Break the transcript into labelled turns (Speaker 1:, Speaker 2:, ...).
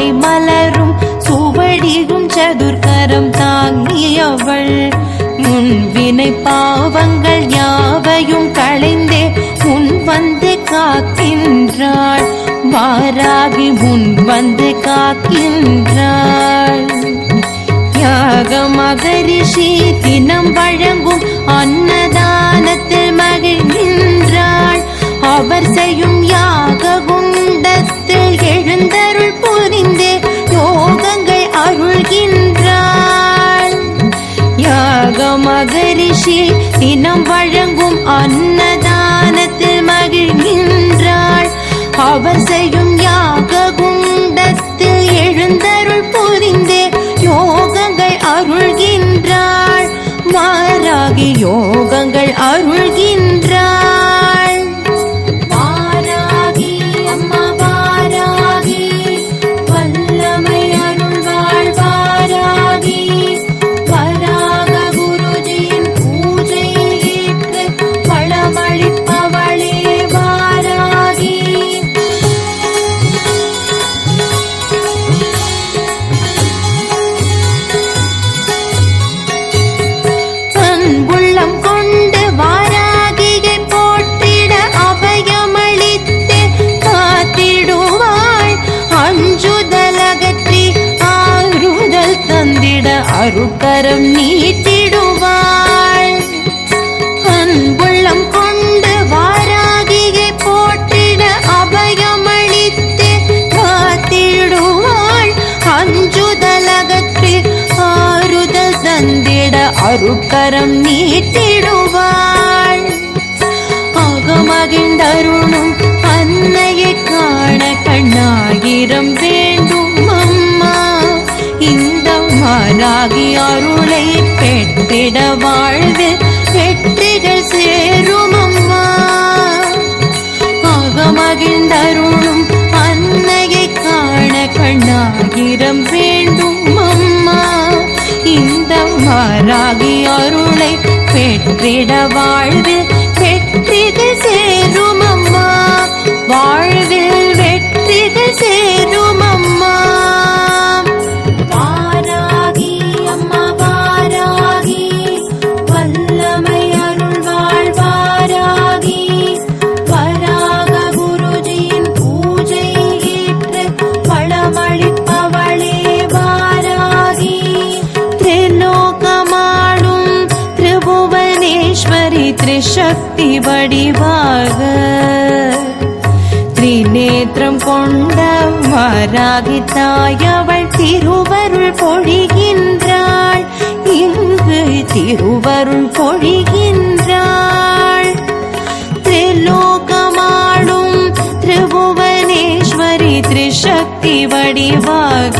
Speaker 1: தாமரை மலரும் சுவடியும் சதுர்கரம் தாங்கியவள் முன்வினை பாவங்கள் யாவையும் களைந்தே முன் வந்து காக்கின்றாள் வாராகி முன் வந்து காக்கின்றாள் யாக மகரிஷி தினம் வழங்கும் அன்னதானத்தில் மகிழ்கின்றாள் அவர் செய்யும் யாக குண்டத்தில் எழுந்தருள் புரிந்தே யோகங்கள் அருள்கின்றாள் யாக மகரிஷி தினம் வழங்கும் அன்னதானத்தில் மகிழ்கின்றாள் அவர் செய்யும் யாக குண்டத்தில் எழுந்தருள் புரிந்தே யோகங்கள் அருள்கின்றாள் வாராகி யோகங்கள் அருள்கின்றாள் வாராகி அம்மா வாராகி வல்லமை அருள்வாள் வாராகி வராக குருஜியின் பூஜை ஏற்று பழமளிப்பவளே வாராகி உள்ளம் கொண்டு வாராகியை போற்றிட அபயமளித்து காத்திடுவாள் அஞ்சுதலகற்றி ஆறுதல் தந்திட அருட்கரம் நீட்டிடுவாள் அன்புள்ளம் கொண்டு வாராகியை போற்றிட அபயமளித்து காத்திடுவாள் அஞ்சுதலகற்றி ஆறுதல் தந்திட அருட்கரம் நீட்டிடுவாள் அகமகிழ்ந்தருளும் அன்னையை காண கண்ணாயிரம் வேண்டும் அம்மா இந்த வாராகி அருளை பெற்றிட வாழ்வில் வெற்றிகள் சேரும் அம்மா அகமகிழ்ந்தருளும் அன்னையை காண கண்ணாயிரம் வேண்டும் அம்மா இந்த வாராகி அருளை பெற்றிட வாழ்வில் வெற்றிகள் சேரும் அம்மா வாழ்வில் வெற்றிகள் சேரும் அம்மா வாராகி அம்மா வாராகி வல்லமை அருள்வாள் வாராகி வராக குருஜியின் பூஜை ஏற்று பழமளிப்பவளே வாராகி திரிலோகமாடும் திரிபுவனேஸ்வரி திரிசக்தி வடிவாக திரிநேத்திரம் கொண்ட வாராகி தாயவள் திருவருள் பொழிகின்றாள் இங்கு திருவருள் பொழிகின்றாள் திரிலோகமாடும் திரிபுவனேஸ்வரி திரிசக்தி வடிவாக